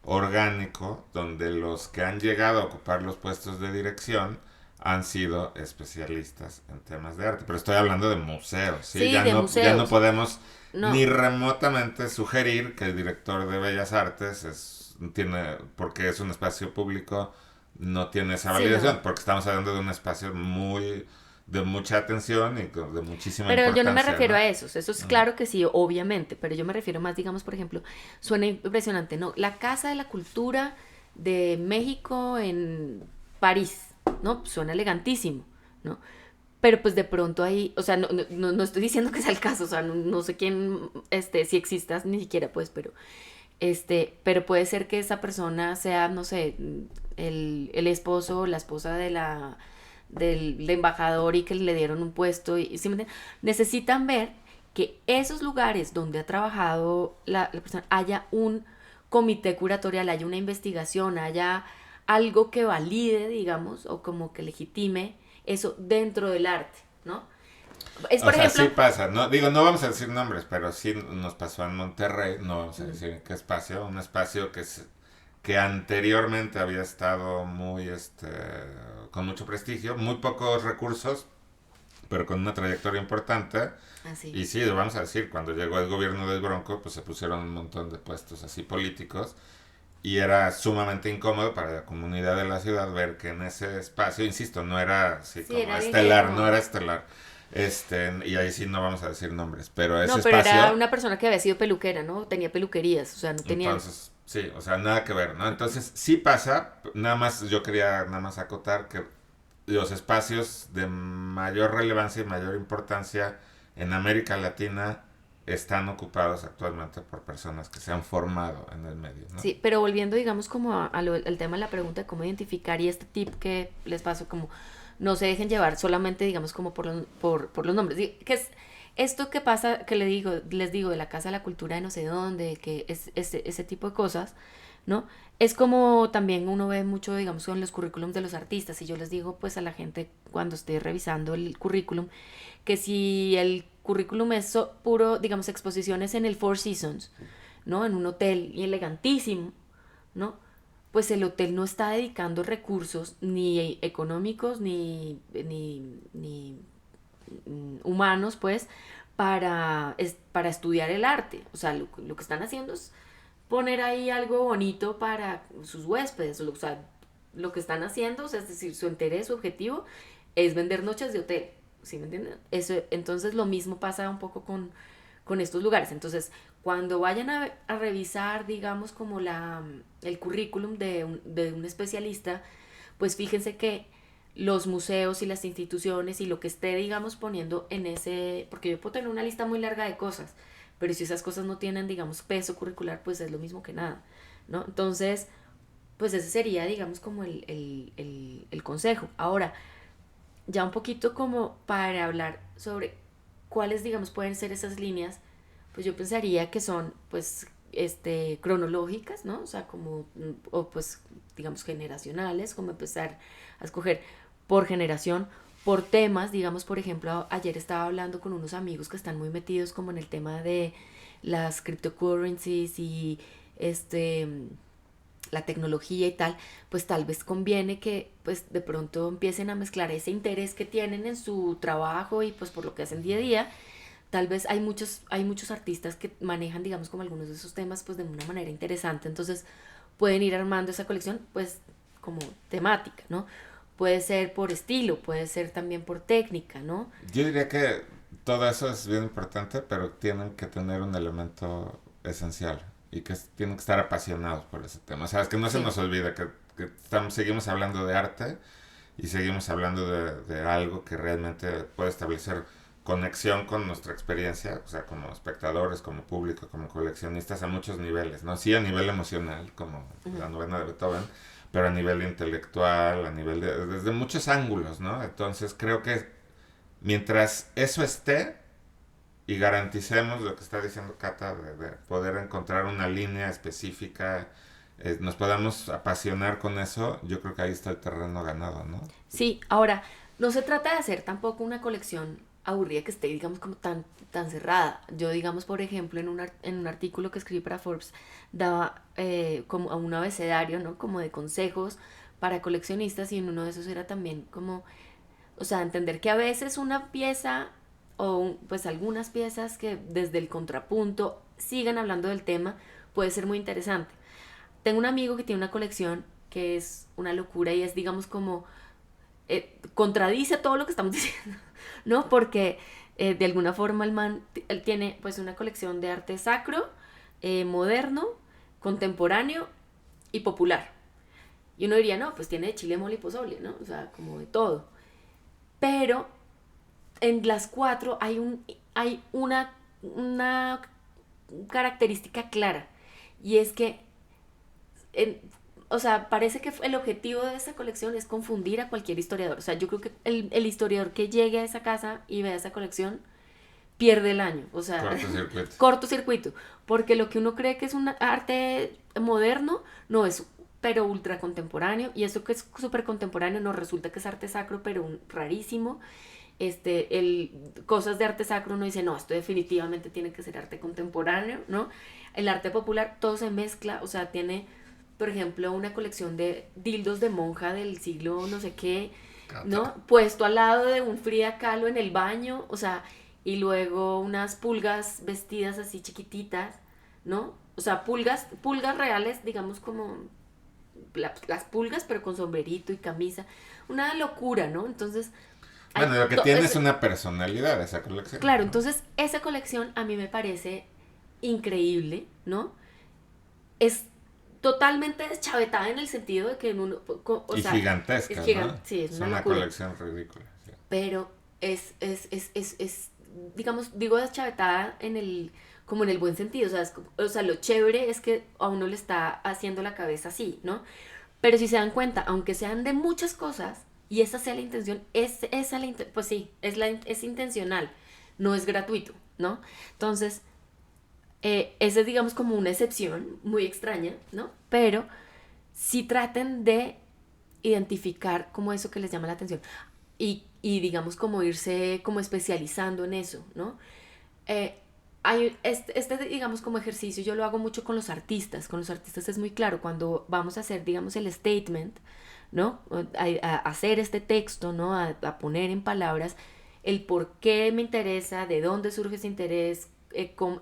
[SPEAKER 2] orgánico, donde los que han llegado a ocupar los puestos de dirección han sido especialistas en temas de arte. Pero estoy hablando de museos, ¿sí?
[SPEAKER 1] sí, de
[SPEAKER 2] Ya no
[SPEAKER 1] museos,
[SPEAKER 2] podemos ni
[SPEAKER 1] no,
[SPEAKER 2] remotamente sugerir que el director de Bellas Artes tiene, porque es un espacio público, no tiene esa
[SPEAKER 1] sí, no.
[SPEAKER 2] validación, porque estamos hablando de un espacio de mucha atención y de muchísima
[SPEAKER 1] Pero yo no me
[SPEAKER 2] importancia,
[SPEAKER 1] refiero
[SPEAKER 2] ¿no?
[SPEAKER 1] a esos, eso es
[SPEAKER 2] Mm.
[SPEAKER 1] claro que sí, obviamente, pero yo me refiero más, digamos, por ejemplo, suena impresionante, ¿no? La Casa de la Cultura de México en París, ¿no? Suena elegantísimo, ¿no? Pero pues de pronto ahí, o sea, no estoy diciendo que sea el caso, o sea, no sé quién, si existas ni siquiera, pues, pero puede ser que esa persona sea, no sé, el esposo o la esposa del embajador y que le dieron un puesto y simplemente necesitan ver que esos lugares donde ha trabajado la persona haya un comité curatorial, haya una investigación, haya algo que valide, digamos, o como que legitime eso dentro del arte, ¿no? Es
[SPEAKER 2] O
[SPEAKER 1] por
[SPEAKER 2] sea,
[SPEAKER 1] ejemplo...
[SPEAKER 2] sí pasa, ¿no? Digo, no vamos a decir nombres, pero sí nos pasó en Monterrey, no vamos a decir en qué espacio, un espacio que anteriormente había estado muy, con mucho prestigio, muy pocos recursos, pero con una trayectoria importante.
[SPEAKER 1] Así.
[SPEAKER 2] Y sí, vamos a decir, cuando llegó el gobierno del Bronco, pues se pusieron un montón de puestos así políticos y era sumamente incómodo para la comunidad de la ciudad ver que en ese espacio, insisto, no era así
[SPEAKER 1] Sí,
[SPEAKER 2] como
[SPEAKER 1] era
[SPEAKER 2] estelar, no
[SPEAKER 1] dinero.
[SPEAKER 2] era estelar. Y ahí sí no vamos a decir nombres, pero ese
[SPEAKER 1] No, pero era
[SPEAKER 2] espacio,
[SPEAKER 1] una persona que había sido peluquera, ¿no? Tenía peluquerías, o sea, no tenían...
[SPEAKER 2] entonces, sí, o sea, nada que ver, ¿no? Entonces, sí pasa, nada más yo quería nada más acotar que los espacios de mayor relevancia y mayor importancia en América Latina están ocupados actualmente por personas que se han formado en el medio, ¿no?
[SPEAKER 1] Sí, pero volviendo, digamos, como al tema de la pregunta de cómo identificar y este tip que les paso, como no se dejen llevar solamente, digamos, como por los nombres. Que es esto que pasa, que les digo, de la Casa de la Cultura de no sé dónde, que es ese tipo de cosas, ¿no? Es como también uno ve mucho, digamos, en los currículums de los artistas. Y yo les digo, pues, a la gente cuando esté revisando el currículum, que si el currículum es puro, digamos, exposiciones en el Four Seasons, ¿no? En un hotel y elegantísimo, ¿no? Pues el hotel no está dedicando recursos ni económicos ni humanos, pues, para estudiar el arte. O sea, lo que están haciendo es poner ahí algo bonito para sus huéspedes. O sea, lo que están haciendo, o sea, es decir, su interés, su objetivo es vender noches de hotel. ¿Sí me entienden? Eso, entonces lo mismo pasa un poco con estos lugares. Entonces, cuando vayan a revisar, digamos, como el currículum de un especialista, pues fíjense que los museos y las instituciones y lo que esté, digamos, poniendo en ese, porque yo puedo tener una lista muy larga de cosas, pero si esas cosas no tienen, digamos, peso curricular, pues es lo mismo que nada, ¿no? Entonces, pues ese sería, digamos, como el consejo. Ahora, ya un poquito como para hablar sobre cuáles, digamos, pueden ser esas líneas, pues yo pensaría que son, pues, cronológicas, ¿no? O sea, como, o pues, digamos, generacionales, como empezar a escoger por generación, por temas, digamos, por ejemplo, ayer estaba hablando con unos amigos que están muy metidos como en el tema de las cryptocurrencies y la tecnología y tal, pues tal vez conviene que pues de pronto empiecen a mezclar ese interés que tienen en su trabajo y pues por lo que hacen día a día. Tal vez hay muchos artistas que manejan, digamos, como algunos de esos temas pues de una manera interesante, entonces pueden ir armando esa colección pues como temática, ¿no? Puede ser por estilo, puede ser también por técnica, ¿no?
[SPEAKER 2] Yo diría que todo eso es bien importante, pero tienen que tener un elemento esencial y que tienen que estar apasionados por ese tema. O sea, es que no se
[SPEAKER 1] Sí.
[SPEAKER 2] nos olvide que seguimos hablando de arte y seguimos hablando de algo que realmente puede establecer conexión con nuestra experiencia, o sea, como espectadores, como público, como coleccionistas a muchos niveles, ¿no? Sí, a nivel emocional, como
[SPEAKER 1] Ujú.
[SPEAKER 2] la novena de Beethoven, pero a nivel intelectual, a nivel desde muchos ángulos, ¿no? Entonces creo que mientras eso esté y garanticemos lo que está diciendo Cata, de poder encontrar una línea específica, nos podamos apasionar con eso, yo creo que ahí está el terreno ganado, ¿no?
[SPEAKER 1] Sí, ahora, no se trata de hacer tampoco una colección aburrida que esté, digamos, como tan cerrada. Yo, digamos, por ejemplo, en un artículo que escribí para Forbes, daba como a un abecedario, ¿no? Como de consejos para coleccionistas y en uno de esos era también como, o sea, entender que a veces una pieza pues algunas piezas que desde el contrapunto sigan hablando del tema puede ser muy interesante. Tengo un amigo que tiene una colección que es una locura y es, digamos, como contradice todo lo que estamos diciendo, ¿no? Porque de alguna forma él tiene pues una colección de arte sacro, moderno, contemporáneo y popular. Y uno diría, no, pues tiene de chile, mole y pozole, ¿no? O sea, como de todo. Pero en las 4 hay una característica clara. Y es que, en- o sea, parece que el objetivo de esa colección es confundir a cualquier historiador. O sea, yo creo que el historiador que llegue a esa casa y vea esa colección pierde el año. O sea,
[SPEAKER 2] Cortocircuito.
[SPEAKER 1] cortocircuito. Porque lo que uno cree que es un arte moderno, no es pero ultra contemporáneo. Y eso que es súper contemporáneo nos resulta que es arte sacro, pero rarísimo. Cosas de arte sacro uno dice, no, esto definitivamente tiene que ser arte contemporáneo, ¿no? El arte popular todo se mezcla, o sea, tiene, por ejemplo, una colección de dildos de monja del siglo no sé qué, ¿no? Puesto al lado de un Frida Kahlo en el baño, o sea, y luego unas pulgas vestidas así chiquititas, ¿no? O sea, pulgas reales, digamos como las pulgas, pero con sombrerito y camisa. Una locura, ¿no? Entonces,
[SPEAKER 2] Bueno, lo que tiene es una personalidad esa colección,
[SPEAKER 1] claro,
[SPEAKER 2] ¿no?
[SPEAKER 1] entonces esa colección a mí me parece increíble, ¿no? Es totalmente deschavetada en el sentido de que en uno, o
[SPEAKER 2] Y
[SPEAKER 1] sea, es
[SPEAKER 2] gigantesca,
[SPEAKER 1] gigante,
[SPEAKER 2] ¿no?
[SPEAKER 1] sí, es
[SPEAKER 2] Es
[SPEAKER 1] una
[SPEAKER 2] una
[SPEAKER 1] locura,
[SPEAKER 2] colección ridícula. Sí.
[SPEAKER 1] pero digamos, digo deschavetada como en el buen sentido, o sea, o sea, lo chévere es que a uno le está haciendo la cabeza así, ¿no? Pero si se dan cuenta, aunque sean de muchas cosas, y esa sea la intención, pues sí, es intencional, no es gratuito, ¿no? Entonces, esa es, digamos, como una excepción muy extraña, ¿no? Pero sí traten de identificar como eso que les llama la atención digamos, como irse como especializando en eso, ¿no? Eh, digamos, como ejercicio yo lo hago mucho con los artistas es muy claro, cuando vamos a hacer, digamos, el statement, ¿no? A hacer este texto, ¿no? A poner en palabras el por qué me interesa, de dónde surge ese interés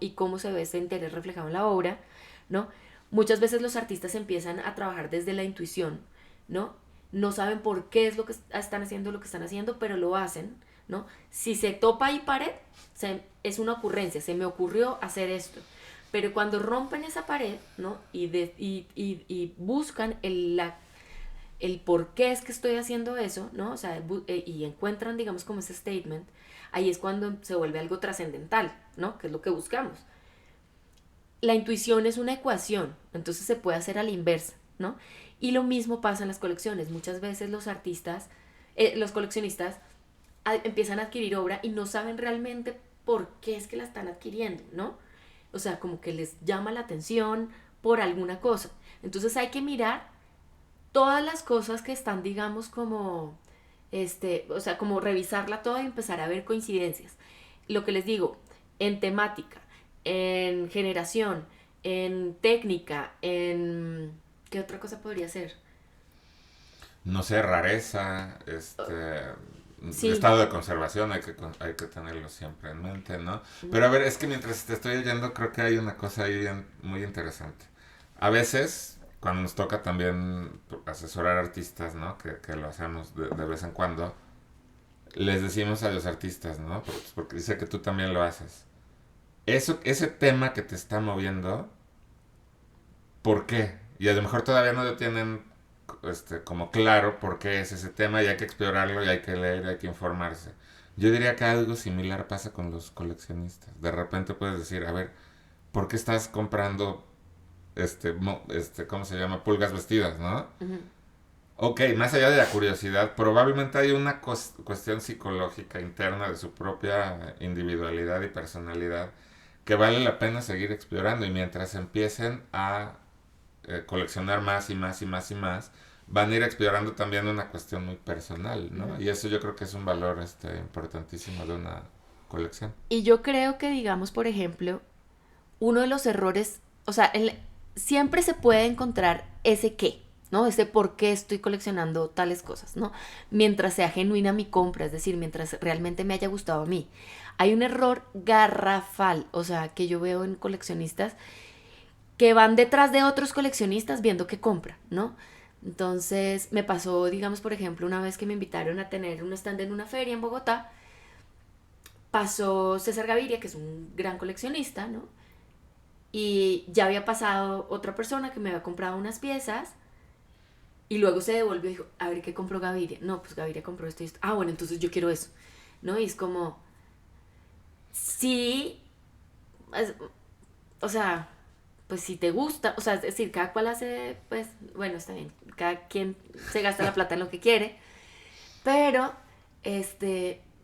[SPEAKER 1] y cómo se ve ese interés reflejado en la obra, ¿no? Muchas veces los artistas empiezan a trabajar desde la intuición, ¿no? No saben por qué es lo que están haciendo lo que están haciendo, pero lo hacen, ¿no? Si se topa ahí pared, es una ocurrencia, se me ocurrió hacer esto. Pero cuando rompen esa pared, ¿no? Y buscan el por qué es que estoy haciendo eso, ¿no? O sea, y encuentran, digamos, como ese statement, ahí es cuando se vuelve algo trascendental, ¿no? Que es lo que buscamos. La intuición es una ecuación, entonces se puede hacer a la inversa, ¿no? Y lo mismo pasa en las colecciones. Muchas veces los coleccionistas empiezan a adquirir obra y no saben realmente por qué es que la están adquiriendo, ¿no? O sea, como que les llama la atención por alguna cosa. Entonces hay que mirar todas las cosas que están, digamos, como, o sea, como revisarla toda y empezar a ver coincidencias. Lo que les digo, en temática, en generación, en técnica, ¿qué otra cosa podría ser?
[SPEAKER 2] No sé, rareza,
[SPEAKER 1] Sí.
[SPEAKER 2] estado de conservación, hay que tenerlo siempre en mente, ¿no? Pero a ver, es que mientras te estoy oyendo, creo que hay una cosa ahí muy interesante. A veces, cuando nos toca también asesorar artistas, ¿no? Que lo hacemos de vez en cuando, les decimos a los artistas, ¿no? Porque dice que tú también lo haces. Ese tema que te está moviendo, ¿por qué? Y a lo mejor todavía no lo tienen como claro por qué es ese tema y hay que explorarlo y hay que leer y hay que informarse. Yo diría que algo similar pasa con los coleccionistas. De repente puedes decir, a ver, ¿por qué estás comprando ¿cómo se llama? Pulgas vestidas, ¿no?
[SPEAKER 1] Ujú.
[SPEAKER 2] Ok, más allá de la curiosidad, probablemente hay una cuestión psicológica interna de su propia individualidad y personalidad que vale la pena seguir explorando y mientras empiecen a coleccionar más y más y más y más, van a ir explorando también una cuestión muy personal, ¿no?
[SPEAKER 1] Ujú.
[SPEAKER 2] Y eso yo creo que es un valor importantísimo de una colección.
[SPEAKER 1] Y yo creo que, digamos, por ejemplo, uno de los errores, o sea, siempre se puede encontrar ese qué, ¿no? Ese por qué estoy coleccionando tales cosas, ¿no? Mientras sea genuina mi compra, es decir, mientras realmente me haya gustado a mí. Hay un error garrafal, o sea, que yo veo en coleccionistas que van detrás de otros coleccionistas viendo qué compran, ¿no? Entonces me pasó, digamos, por ejemplo, una vez que me invitaron a tener un stand en una feria en Bogotá, pasó César Gaviria, que es un gran coleccionista, ¿no? Y ya había pasado otra persona que me había comprado unas piezas Y luego se devolvió y dijo, a ver, ¿qué compró Gaviria? No, pues Gaviria compró esto y esto. Ah, bueno, entonces yo quiero eso, ¿no? Y es como, sí, es- o sea, pues si te gusta, o sea, es decir, cada cual hace, pues, bueno, está bien, cada quien se gasta la plata en lo que quiere, pero,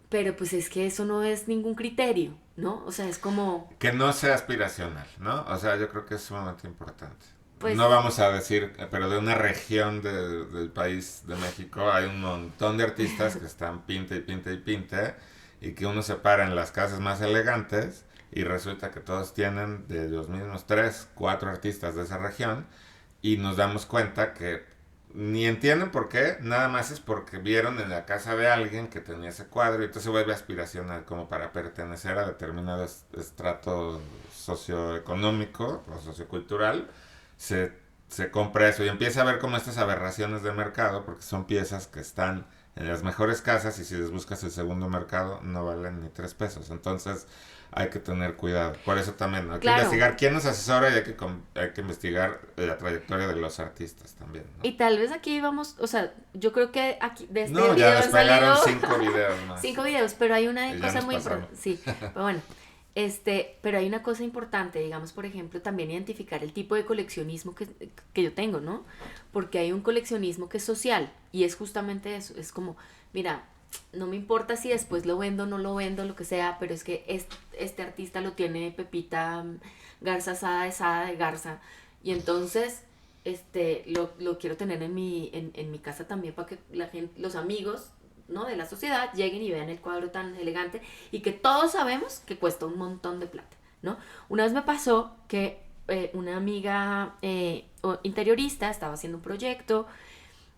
[SPEAKER 1] pero pues es que eso no es ningún criterio, ¿no? O sea, es como,
[SPEAKER 2] Que no sea aspiracional, ¿no? O sea, yo creo que es sumamente importante.
[SPEAKER 1] pues,
[SPEAKER 2] No vamos a decir, pero de una región del país de México hay un montón de artistas que están pinte y pinte y pinte y que uno se para en las casas más elegantes y resulta que todos tienen de los mismos 3, 4 artistas de esa región y nos damos cuenta que ni entienden por qué, nada más es porque vieron en la casa de alguien que tenía ese cuadro y entonces se vuelve aspiracional como para pertenecer a determinado estrato socioeconómico o sociocultural, se, se compra eso y empieza a ver como estas aberraciones de mercado porque son piezas que están en las mejores casas y si les buscas el segundo mercado no valen ni 3 pesos. Entonces hay que tener cuidado. Por eso también hay que
[SPEAKER 1] claro.
[SPEAKER 2] investigar quién nos asesora y hay que investigar la trayectoria de los artistas también, ¿no?
[SPEAKER 1] Y tal vez aquí vamos, o sea, yo creo que aquí de este
[SPEAKER 2] No, ya
[SPEAKER 1] video han
[SPEAKER 2] despegaron
[SPEAKER 1] salido
[SPEAKER 2] 5 videos más.
[SPEAKER 1] 5 videos, pero hay una
[SPEAKER 2] Y ya
[SPEAKER 1] cosa
[SPEAKER 2] nos
[SPEAKER 1] muy
[SPEAKER 2] pasamos.
[SPEAKER 1] importante, sí, pero bueno, pero hay una cosa importante, digamos, por ejemplo, también identificar el tipo de coleccionismo que yo tengo, ¿no? Porque hay un coleccionismo que es social y es justamente eso, es como, mira, no me importa si después lo vendo, no lo vendo, lo que sea, pero es que este artista lo tiene Pepita Garza Asada de Garza y entonces lo quiero tener en mi casa también para que la gente, los amigos, ¿no? De la sociedad lleguen y vean el cuadro tan elegante y que todos sabemos que cuesta un montón de plata, ¿no? Una vez me pasó que una amiga interiorista estaba haciendo un proyecto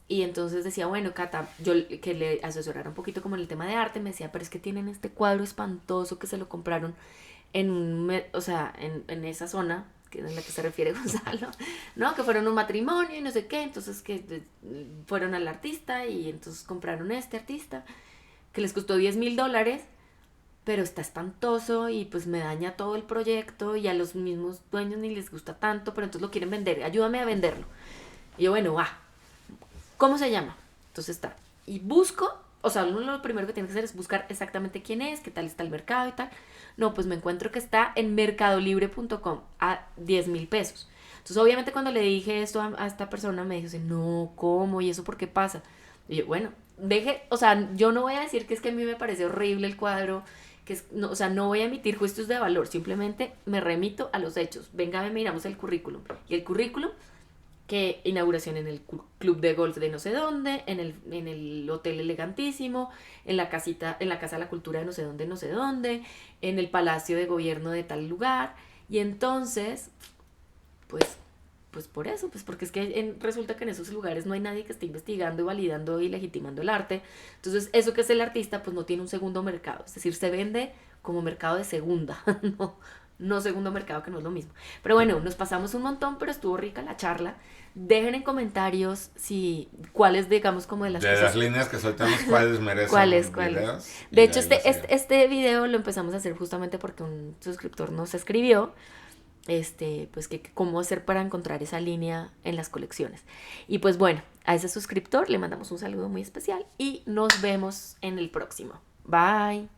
[SPEAKER 1] y entonces decía, bueno, Cata, yo que le asesorara un poquito como en el tema de arte, me decía, pero es que tienen este cuadro espantoso que se lo compraron o sea, en esa zona que es en la que se refiere Gonzalo, ¿no? Que fueron a un matrimonio y no sé qué, entonces que fueron al artista y entonces compraron este artista, que les costó $10,000, pero está espantoso y pues me daña todo el proyecto y a los mismos dueños ni les gusta tanto, pero entonces lo quieren vender, ayúdame a venderlo. Y yo, bueno, va, ¿cómo se llama? Entonces está, y busco, o sea, uno lo primero que tiene que hacer es buscar exactamente quién es, qué tal está el mercado y tal. No, pues me encuentro que está en mercadolibre.com a 10,000 pesos. Entonces, obviamente, cuando le dije esto a esta persona, me dijo, no, ¿cómo? ¿Y eso por qué pasa? Y yo, bueno, o sea, yo no voy a decir que es que a mí me parece horrible el cuadro, no, o sea, no voy a emitir juicios de valor, simplemente me remito a los hechos. Venga, miramos el currículum. Y el currículum que inauguración en el club de golf de no sé dónde, en el hotel elegantísimo, en la casa de la cultura de no sé dónde, en el palacio de gobierno de tal lugar. Y entonces, pues, pues por eso, pues porque es que resulta que en esos lugares no hay nadie que esté investigando y validando y legitimando el arte. Entonces, eso que es el artista, pues no tiene un segundo mercado. Es decir, se vende como mercado de segunda, no segundo mercado, que no es lo mismo. Pero bueno, nos pasamos un montón, pero estuvo rica la charla. Dejen en comentarios cuáles, digamos, como de las
[SPEAKER 2] De
[SPEAKER 1] cosas.
[SPEAKER 2] las líneas que soltamos, ¿cuáles merecen
[SPEAKER 1] ¿Cuáles?
[SPEAKER 2] videos?
[SPEAKER 1] De
[SPEAKER 2] Y
[SPEAKER 1] hecho,
[SPEAKER 2] ahí lo seguimos.
[SPEAKER 1] este video lo empezamos a hacer justamente porque un suscriptor nos escribió, pues que cómo hacer para encontrar esa línea en las colecciones. Y pues bueno, a ese suscriptor le mandamos un saludo muy especial y nos vemos en el próximo. Bye.